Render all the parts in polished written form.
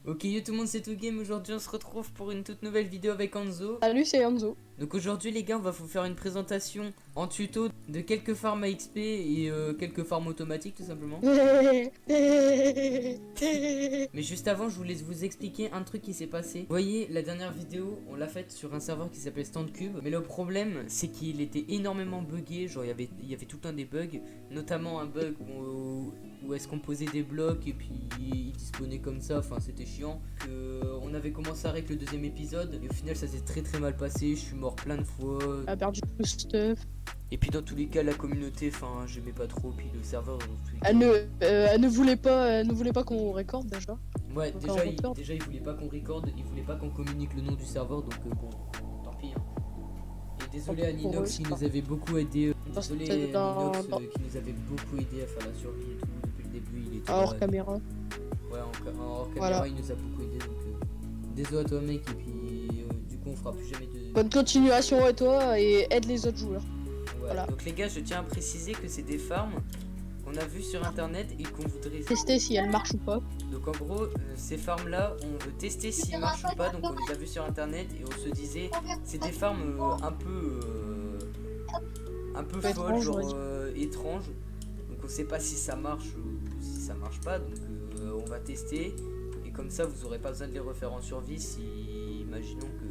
Ok yo tout le monde, c'est Game. Aujourd'hui on se retrouve pour une toute nouvelle vidéo avec Anzo. Salut, c'est Enzo. Donc aujourd'hui les gars, on va vous faire une présentation en tuto de quelques farms à XP et quelques farms automatiques tout simplement. Mais juste avant, je voulais vous expliquer un truc qui s'est passé. Vous voyez, la dernière vidéo, on l'a faite sur un serveur qui s'appelle StandCube. Mais le problème, c'est qu'il était énormément buggé. Genre, il y avait tout le temps des bugs. Notamment un bug où est-ce qu'on posait des blocs et puis il dispawnait comme ça. Enfin, c'était chiant. On avait commencé avec le deuxième épisode. Et au final, ça s'est très très mal passé. Je suis mort plein de fois. A perdu tout le stuff. Et puis dans tous les cas, la communauté, enfin, j'aimais pas trop. Puis le serveur, dans tous les cas, Elle ne voulait pas qu'on recorde déjà. ouais, Donc, déjà il voulait pas qu'on record, il voulait pas qu'on communique le nom du serveur, donc bon, tant pis. Hein. Et désolé à Ninox qui nous avait beaucoup aidé. Désolé à Ninox qui nous avait beaucoup aidé à faire la survie et tout. Depuis le début, il était hors caméra. Ouais, en hors caméra, Voilà. il nous a beaucoup aidé. Donc désolé à toi, mec. Et puis du coup, on fera plus jamais de. Bonne continuation à toi et aide les autres joueurs. Ouais. Voilà. Donc les gars, je tiens à préciser que c'est des farms qu'on a vu sur internet et qu'on voudrait Tester si elle marche ou pas. Donc en gros, ces farms là, on veut tester s'ils marchent ou pas, donc on les a vus sur internet et on se disait, c'est des farms un peu folles, Étrange, genre étranges, donc on sait pas si ça marche ou si ça marche pas, donc on va tester, et comme ça vous aurez pas besoin de les refaire en survie si, imaginons que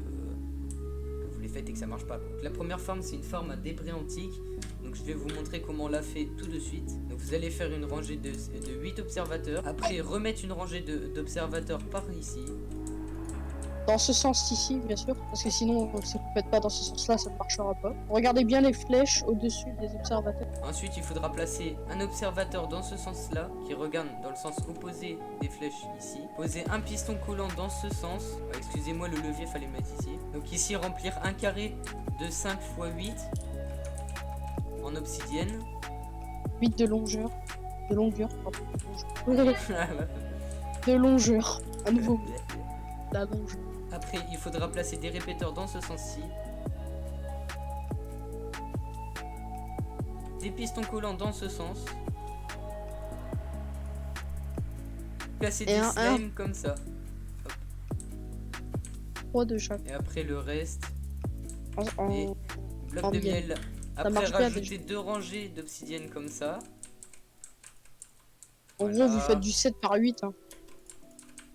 vous les faites et que ça marche pas. Donc la première farm, c'est une farm à débris antiques. Donc je vais vous montrer comment on l'a fait tout de suite. Donc vous allez faire une rangée de 8 observateurs. Après remettre une rangée d'observateurs par ici. Dans ce sens ici, bien sûr. Parce que sinon, si vous ne faites pas dans ce sens-là, ça ne marchera pas. Regardez bien les flèches au-dessus des observateurs. Ensuite il faudra placer un observateur dans ce sens-là, qui regarde dans le sens opposé des flèches ici. Poser un piston collant dans ce sens. Excusez-moi, le levier fallait mettre ici. Donc ici remplir un carré de 5 x 8 en obsidienne. 8 de longueur. De longueur, pardon. De longueur. À nouveau. La longe. Après, il faudra placer des répéteurs dans ce sens-ci. Des pistons collants dans ce sens. Placer des slimes comme ça. Hop. 3 de chaque. Et après le reste. Et bloc en de miel. miel. Ça Après marche bien, rajouter 2 rangées d'obsidienne comme ça. En Voilà. gros, vous faites du 7 par 8. Hein.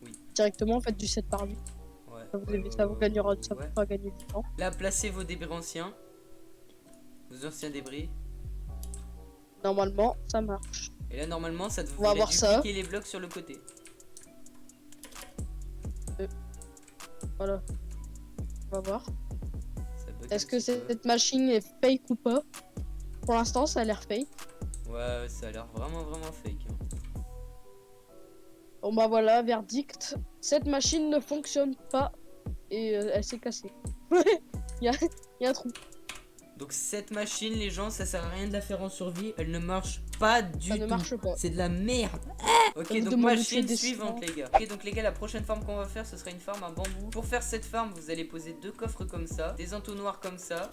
Oui. Directement, faites du 7 par 8. Ouais. Ça vous gagnera, ça ouais. vous fera gagner du temps. Là, placez vos débris anciens. Vos anciens débris. Normalement, ça marche. Et là, normalement, ça On va devrait voir ça. dupliquer les blocs sur le côté. Voilà. On va voir. Ça bug Est-ce un que petit peu. cette machine est fake ou pas? Pour l'instant, ça a l'air fake. Ouais, ça a l'air vraiment fake. Hein. Bon bah voilà, verdict. Cette machine ne fonctionne pas et elle s'est cassée. il y a un trou. Donc cette machine, les gens, ça sert à rien de la faire en survie. Elle ne marche pas du tout. Ça ne marche pas. C'est de la merde. Ok, vous donc demande de machine tuer des suivante, citons. les gars. Ok, donc les gars, la prochaine farm qu'on va faire, ce sera une farm à bambou. Pour faire cette farm, vous allez poser 2 coffres comme ça, des entonnoirs comme ça.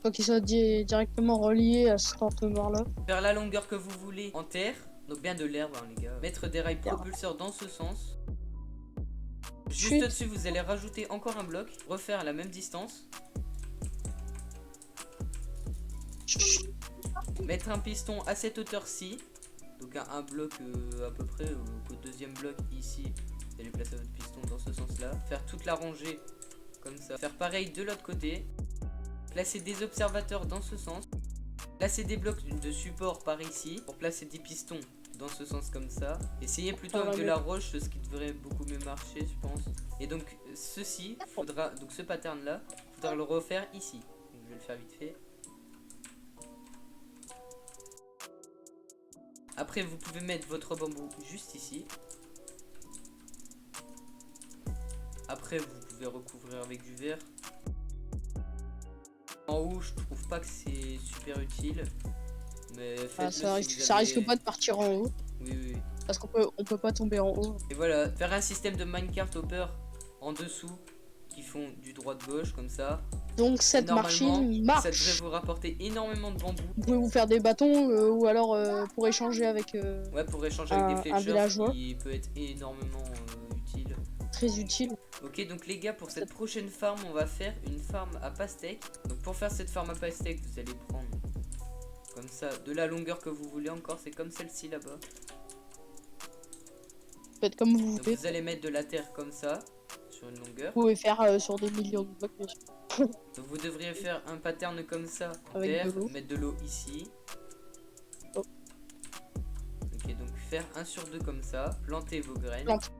Faut qu'il soit directement relié à cet entonnoir là. Faire la longueur que vous voulez en terre. Donc bien de l'herbe, hein, les gars. Mettre des rails propulseurs dans ce sens. Juste au-dessus, vous allez rajouter encore un bloc. Refaire la même distance. Mettre un piston à cette hauteur-ci. Donc un bloc à peu près au deuxième bloc ici. Vous allez placer votre piston dans ce sens-là. Faire toute la rangée comme ça. Faire pareil de l'autre côté. Placer des observateurs dans ce sens. Placer des blocs de support par ici. Pour placer des pistons dans ce sens comme ça. Essayez plutôt avec de la roche, ce qui devrait beaucoup mieux marcher, je pense. Et donc ceci, faudra, donc ce pattern là, faudra le refaire ici. Donc, je vais le faire vite fait. Après vous pouvez mettre votre bambou juste ici. Après vous pouvez recouvrir avec du verre. En haut je trouve pas que c'est super utile. Mais ça risque pas de partir en haut. Oui. Parce qu'on peut pas tomber en haut. Et voilà, faire un système de minecart hopper en dessous qui font du droit de gauche comme ça. Donc cette Normalement, machine ça devrait marche. vous rapporter énormément de bambou. Vous pouvez vous faire des bâtons ou alors pour échanger avec Ouais, pour échanger avec des un fletchers, villageois. qui peut être énormément utile. Très utile. Ok, donc les gars, pour cette prochaine farm, on va faire une farm à pastèque. Donc pour faire cette farm à pastèque, vous allez prendre comme ça, de la longueur que vous voulez encore, c'est comme celle-ci là-bas. Faites comme vous Donc voulez. vous allez mettre de la terre comme ça, sur une longueur. Vous pouvez faire sur des millions de blocs, bien sûr. Donc vous devriez faire un pattern comme ça, en Avec terre, de l'eau. mettre de l'eau ici. Oh. Ok, donc faire 1 sur 2 comme ça, planter vos graines. Plante.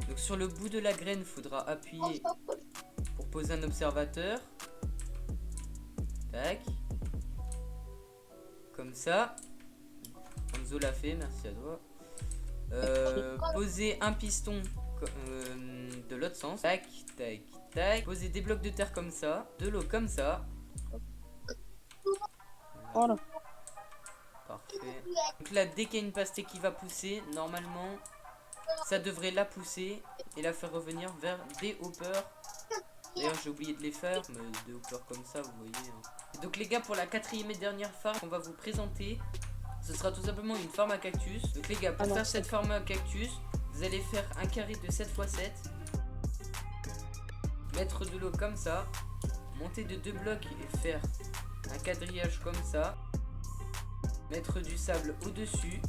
Donc sur le bout de la graine, il faudra appuyer pour poser un observateur. Tac. Comme ça. Enzo l'a fait, merci à toi. Poser un piston de l'autre sens. Tac, tac, tac. Poser des blocs de terre comme ça. De l'eau comme ça. Voilà. Parfait. Donc là, dès qu'il y a une pastèque qui va pousser, normalement, ça devrait la pousser et la faire revenir vers des hoppers. D'ailleurs, j'ai oublié de les faire, mais des hoppers comme ça, vous voyez. Et donc les gars, pour la 4e et dernière farm qu'on va vous présenter, ce sera tout simplement une farm à cactus. Donc les gars, pour faire cette farm à cactus, vous allez faire un carré de 7 x 7. Mettre de l'eau comme ça. Monter de 2 blocs et faire un quadrillage comme ça. Mettre du sable au-dessus.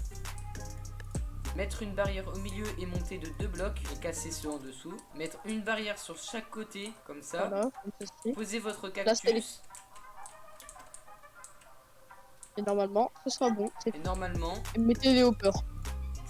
Mettre une barrière au milieu et monter de 2 blocs et casser ceux en dessous. Mettre une barrière sur chaque côté, comme ça. Voilà, comme ceci. Posez votre Là, cactus. Et normalement, ce sera bon. Et normalement, Et mettez les hoppers.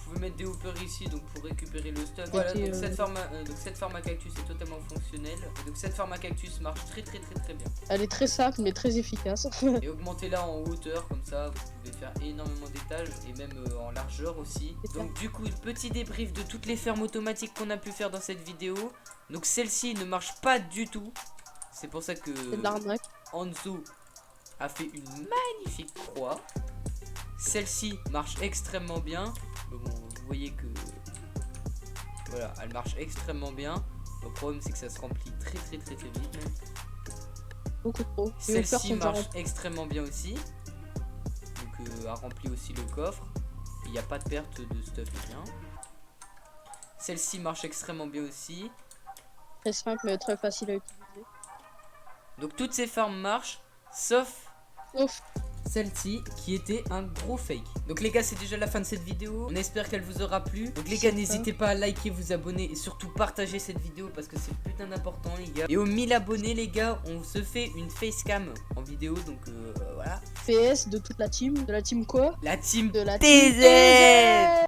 vous pouvez mettre des hoppers ici donc pour récupérer le stuff. Voilà, donc cette farm à cactus est totalement fonctionnelle. Et donc cette farm à cactus marche très bien. Elle est très simple mais très efficace. Et augmentez-la en hauteur, comme ça vous pouvez faire énormément d'étages et même en largeur aussi. Donc du coup, petit débrief de toutes les fermes automatiques qu'on a pu faire dans cette vidéo. Donc celle-ci ne marche pas du tout. C'est pour ça que C'est de l'arnaque. Enzo a fait une magnifique croix. Celle-ci marche extrêmement bien. Mais bon, vous voyez que voilà, elle marche extrêmement bien. Le problème c'est que ça se remplit très vite même. Beaucoup trop. Celle-ci marche extrêmement bien aussi. Donc elle remplit aussi le coffre. Il n'y a pas de perte de stuff et rien. Celle-ci marche extrêmement bien aussi. Très simple mais très facile à utiliser. Donc toutes ces farms marchent, sauf Sauf celle-ci qui était un gros fake. Donc les gars, c'est déjà la fin de cette vidéo. On espère qu'elle vous aura plu. Donc les gars, n'hésitez pas à liker, vous abonner et surtout partager cette vidéo parce que c'est putain d'important les gars. Et aux 1000 abonnés les gars, on se fait une facecam en vidéo. Donc voilà. PS de toute la team. De la team quoi? La team De la TZ.